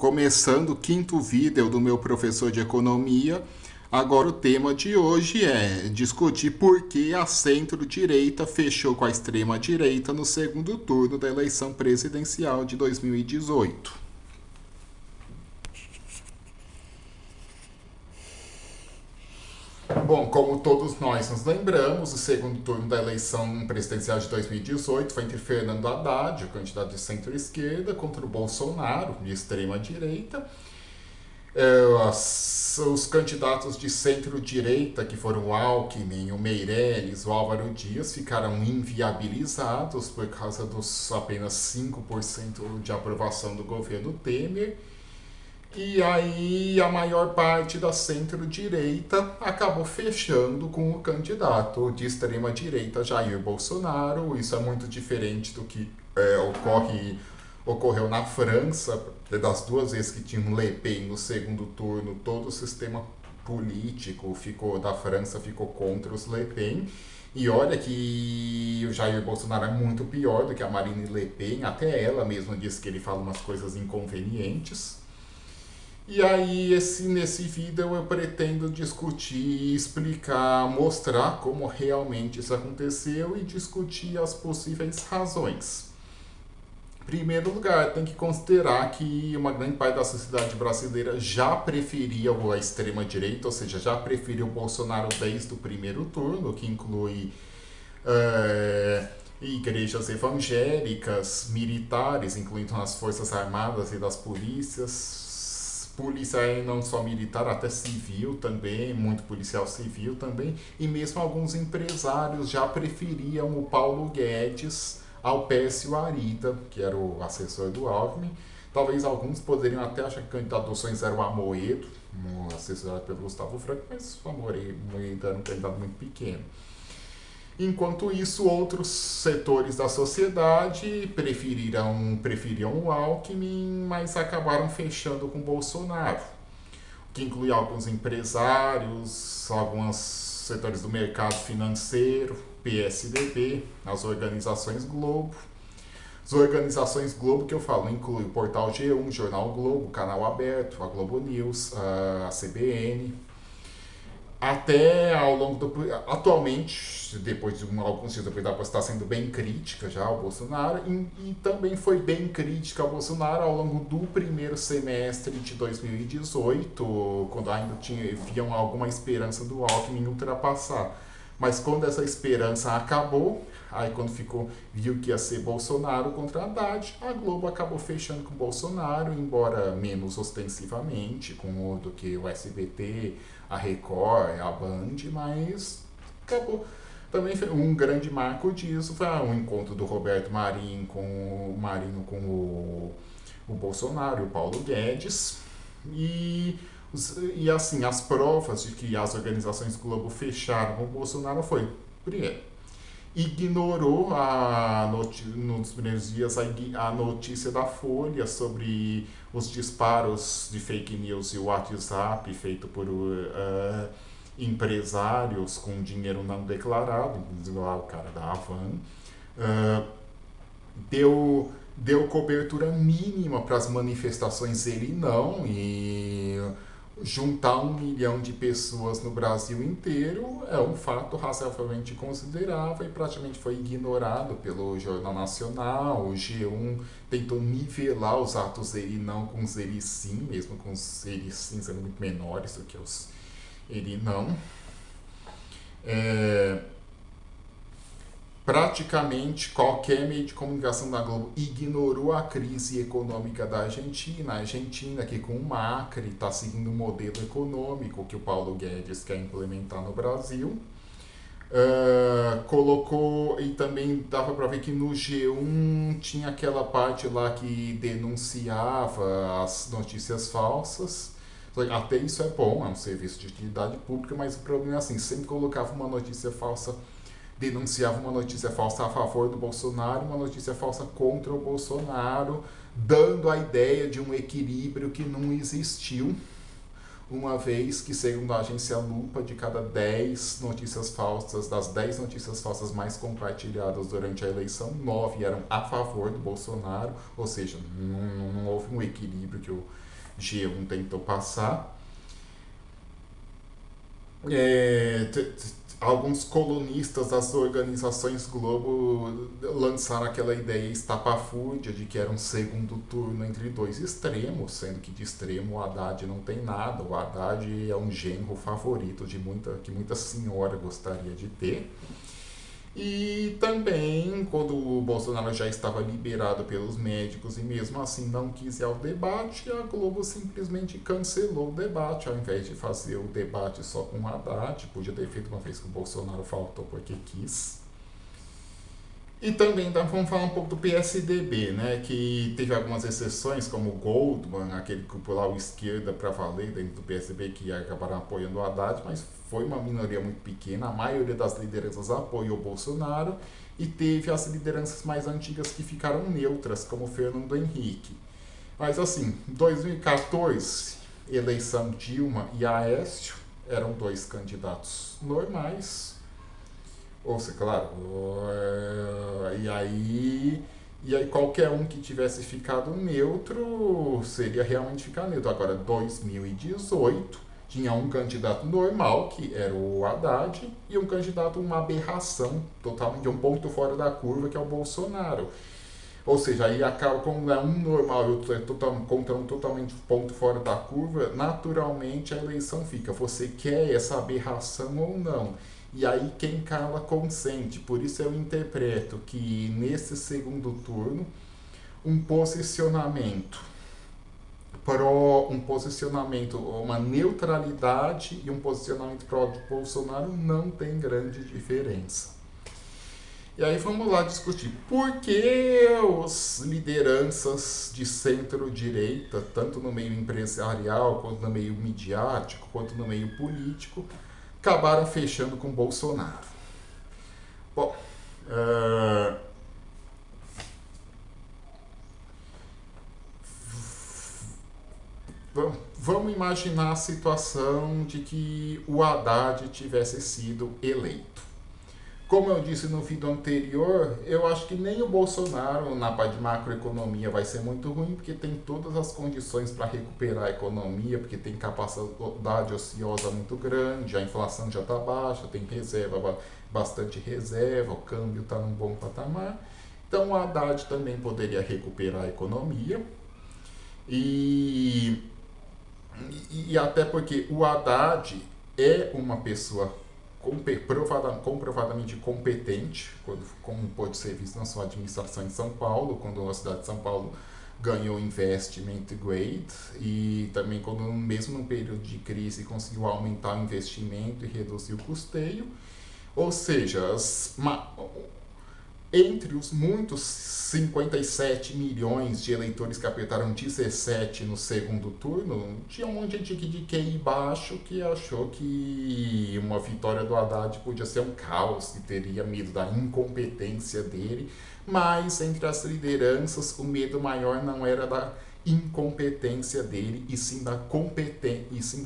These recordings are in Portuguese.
começando o quinto vídeo do meu professor de economia. Agora o tema de hoje é discutir por que a centro-direita fechou com a extrema-direita no segundo turno da eleição presidencial de 2018. Bom, como todos nós nos lembramos, o segundo turno da eleição presidencial de 2018 foi entre Fernando Haddad, o candidato de centro-esquerda, contra o Bolsonaro, de extrema-direita. Os candidatos de centro-direita, que foram o Alckmin, o Meirelles, o Álvaro Dias, ficaram inviabilizados por causa dos apenas 5% de aprovação do governo Temer. E aí a maior parte da centro-direita acabou fechando com o candidato de extrema-direita, Jair Bolsonaro. Isso é muito diferente do que ocorreu na França. Das duas vezes que tinha um Le Pen no segundo turno, todo o sistema político da França ficou contra os Le Pen. E olha que o Jair Bolsonaro é muito pior do que a Marine Le Pen. Até ela mesma disse que ele fala umas coisas inconvenientes. E aí, nesse vídeo eu pretendo discutir, explicar, mostrar como realmente isso aconteceu e discutir as possíveis razões. Em primeiro lugar, tem que considerar que uma grande parte da sociedade brasileira já preferia a extrema-direita, ou seja, já preferia o Bolsonaro desde o primeiro turno, que inclui igrejas evangélicas, militares, incluindo as Forças Armadas e das polícias, polícia não só militar, até civil também, muito policial civil também, e mesmo alguns empresários já preferiam o Paulo Guedes ao Pécio Arida, que era o assessor do Alckmin. Talvez alguns poderiam até achar que o candidato dos sonhos era o Amoedo, assessorado pelo Gustavo Franco, mas o Amoedo era um candidato muito pequeno. Enquanto isso, outros setores da sociedade preferiam o Alckmin, mas acabaram fechando com o Bolsonaro, que inclui alguns empresários, alguns setores do mercado financeiro, PSDB, as organizações Globo. As organizações Globo que eu falo inclui o Portal G1, o Jornal Globo, o Canal Aberto, a Globo News, a CBN. Até ao longo atualmente, depois de alguns dias depois da posse, está sendo bem crítica já ao Bolsonaro e também foi bem crítica ao Bolsonaro ao longo do primeiro semestre de 2018, quando ainda viam alguma esperança do Alckmin ultrapassar. Mas quando essa esperança acabou, aí quando viu que ia ser Bolsonaro contra Haddad, a Globo acabou fechando com o Bolsonaro, embora menos ostensivamente do que o SBT, a Record, a Band, mas acabou. Também um grande marco disso foi o encontro do Roberto Marinho com o Bolsonaro e o Paulo Guedes. E assim, as provas de que as organizações Globo fecharam com o Bolsonaro foi, primeiro, ignorou nos primeiros dias a notícia da Folha sobre os disparos de fake news e o WhatsApp feito por empresários com dinheiro não declarado, inclusive lá o cara da Havan, deu cobertura mínima para as manifestações, ele não, e juntar 1 milhão de pessoas no Brasil inteiro é um fato razoavelmente considerável e praticamente foi ignorado pelo Jornal Nacional. O G1 tentou nivelar os atos ele não com os ele sim, mesmo com os ele sim sendo muito menores do que os ele não. Praticamente qualquer meio de comunicação da Globo ignorou a crise econômica da Argentina. A Argentina, que com o Macri está seguindo o modelo econômico que o Paulo Guedes quer implementar no Brasil. Colocou, e também dava para ver que no G1 tinha aquela parte lá que denunciava as notícias falsas. Até isso é bom, é um serviço de utilidade pública, mas o problema é assim, sempre colocava uma notícia falsa, denunciava uma notícia falsa a favor do Bolsonaro, uma notícia falsa contra o Bolsonaro, dando a ideia de um equilíbrio que não existiu. uma vez que, segundo a agência Lupa, de cada 10 notícias falsas, das 10 notícias falsas mais compartilhadas durante a eleição, 9 eram a favor do Bolsonaro, ou seja, não houve um equilíbrio que o G1 tentou passar. Alguns colunistas das organizações Globo lançaram aquela ideia estapafúrdia de que era um segundo turno entre dois extremos, sendo que de extremo o Haddad não tem nada. O Haddad é um genro favorito que muita senhora gostaria de ter. E também, quando o Bolsonaro já estava liberado pelos médicos e mesmo assim não quis ir ao debate, a Globo simplesmente cancelou o debate, ao invés de fazer o debate só com o Haddad. Podia ter feito uma vez que o Bolsonaro faltou porque quis. E também vamos falar um pouco do PSDB, né, que teve algumas exceções, como o Goldman, aquele grupo lá, o esquerda para valer dentro do PSDB, que acabaram apoiando o Haddad, mas foi uma minoria muito pequena. A maioria das lideranças apoiou o Bolsonaro e teve as lideranças mais antigas que ficaram neutras, como Fernando Henrique. Mas assim, 2014, eleição Dilma e Aécio, eram dois candidatos normais. Ou seja, claro, e aí qualquer um que tivesse ficado neutro seria realmente ficar neutro. Agora, 2018, tinha um candidato normal, que era o Haddad, e um candidato, uma aberração, totalmente um ponto fora da curva, que é o Bolsonaro. Ou seja, aí acaba com um normal e outro contra um totalmente ponto fora da curva, naturalmente a eleição fica. Você quer essa aberração ou não? E aí quem cala consente. Por isso eu interpreto que nesse segundo turno um posicionamento uma neutralidade e um posicionamento pró Bolsonaro não tem grande diferença. E aí vamos lá discutir por que as lideranças de centro-direita, tanto no meio empresarial, quanto no meio midiático, quanto no meio político, acabaram fechando com Bolsonaro. Bom, vamos imaginar a situação de que o Haddad tivesse sido eleito. Como eu disse no vídeo anterior, eu acho que nem o Bolsonaro na parte de macroeconomia vai ser muito ruim, porque tem todas as condições para recuperar a economia, porque tem capacidade ociosa muito grande, a inflação já está baixa, tem reserva, bastante reserva, o câmbio está num bom patamar. Então o Haddad também poderia recuperar a economia. E até porque o Haddad é uma pessoa comprovadamente competente, como pode ser visto na sua administração em São Paulo, quando a cidade de São Paulo ganhou Investment Grade, e também quando mesmo no período de crise conseguiu aumentar o investimento e reduzir o custeio. Ou seja, entre os muitos 57 milhões de eleitores que apertaram 17 no segundo turno, tinha um monte de gente de QI baixo que achou que uma vitória do Haddad podia ser um caos e teria medo da incompetência dele, mas entre as lideranças o medo maior não era da incompetência dele, e sim da competência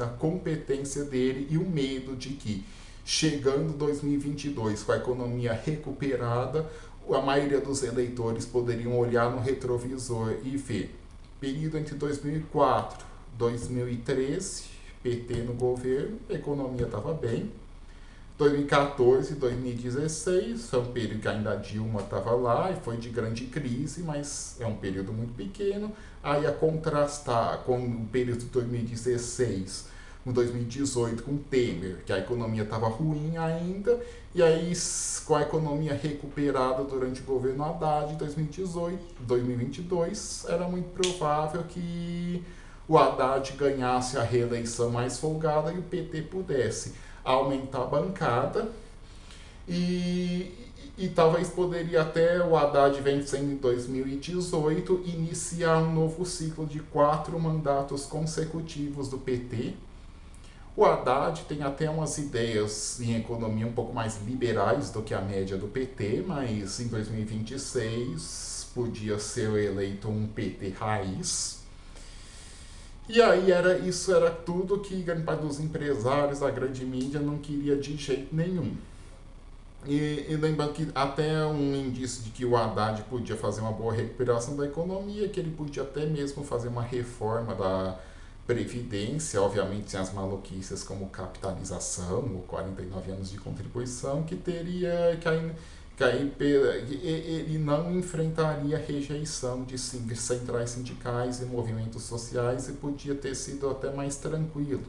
dele, e o medo de que, chegando 2022 com a economia recuperada, a maioria dos eleitores poderiam olhar no retrovisor e ver período entre 2004 e 2013, PT no governo, a economia estava bem. 2014 e 2016 foi um período que ainda a Dilma estava lá e foi de grande crise, mas é um período muito pequeno. Aí a contrastar com o período de 2016 com 2018 com Temer, que a economia estava ruim ainda, e aí com a economia recuperada durante o governo Haddad em 2022, era muito provável que o Haddad ganhasse a reeleição mais folgada e o PT pudesse aumentar a bancada, e talvez poderia até o Haddad, vencendo em 2018, iniciar um novo ciclo de 4 mandatos consecutivos do PT. O Haddad tem até umas ideias em economia um pouco mais liberais do que a média do PT, mas em 2026 podia ser eleito um PT raiz. E aí isso era tudo que grande parte dos empresários, a grande mídia, não queria de jeito nenhum. E lembrando que até um indício de que o Haddad podia fazer uma boa recuperação da economia, que ele podia até mesmo fazer uma reforma da Previdência, obviamente sem as maluquices como capitalização, ou 49 anos de contribuição, que teria que aí ele não enfrentaria rejeição de centrais sindicais e movimentos sociais e podia ter sido até mais tranquilo.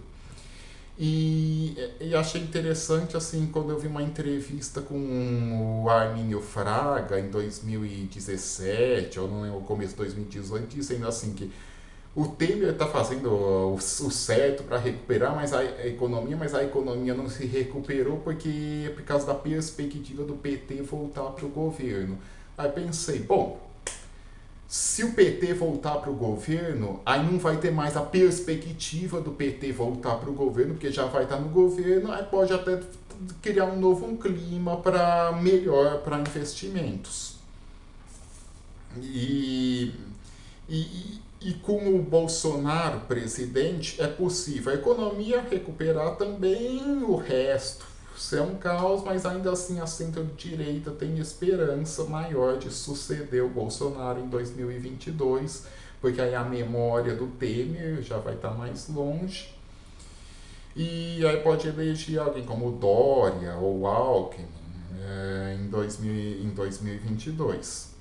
E achei interessante, assim, quando eu vi uma entrevista com o Armínio Fraga em 2017, ou no começo de 2018, dizendo assim que o Temer está fazendo o certo para recuperar mais a economia, mas a economia não se recuperou porque é por causa da perspectiva do PT voltar para o governo. Aí pensei, bom, se o PT voltar para o governo, aí não vai ter mais a perspectiva do PT voltar para o governo, porque já vai estar no governo, aí pode até criar um novo clima para melhor para investimentos. E, e com o Bolsonaro presidente, é possível a economia recuperar também o resto. Isso é um caos, mas ainda assim a centro-direita tem esperança maior de suceder o Bolsonaro em 2022, porque aí a memória do Temer já vai estar mais longe. E aí pode eleger alguém como Dória ou Alckmin em 2022.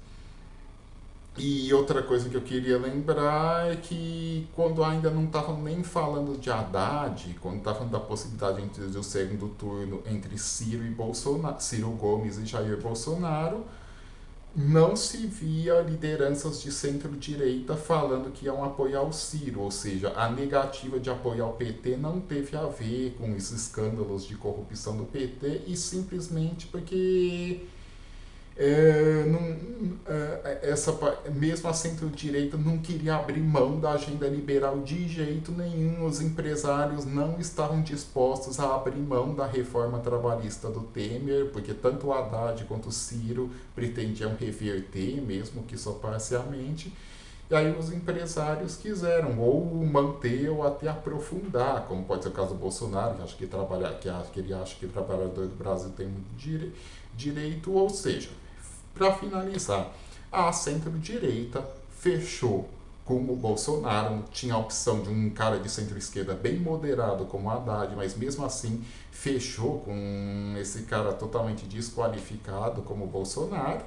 E outra coisa que eu queria lembrar é que quando ainda não estavam nem falando de Haddad, quando estavam da possibilidade do segundo turno entre Ciro e Bolsonaro, Ciro Gomes e Jair Bolsonaro, não se via lideranças de centro-direita falando que iam apoiar o Ciro, ou seja, a negativa de apoiar o PT não teve a ver com esses escândalos de corrupção do PT e simplesmente porque mesmo a centro-direita não queria abrir mão da agenda liberal de jeito nenhum. Os empresários não estavam dispostos a abrir mão da reforma trabalhista do Temer, porque tanto o Haddad quanto o Ciro pretendiam reverter, mesmo que só parcialmente. E aí os empresários quiseram ou manter ou até aprofundar, como pode ser o caso do Bolsonaro, que acha que ele acha que o trabalhador do Brasil tem muito direito, ou seja, para finalizar, a centro-direita fechou com o Bolsonaro, tinha a opção de um cara de centro-esquerda bem moderado como Haddad, mas mesmo assim fechou com esse cara totalmente desqualificado como o Bolsonaro.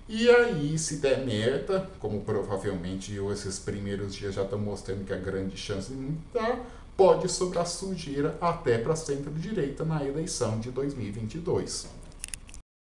E aí, se der merda, como provavelmente esses primeiros dias já estão mostrando que a grande chance de não dar, pode sobrar sujeira até para a centro-direita na eleição de 2022.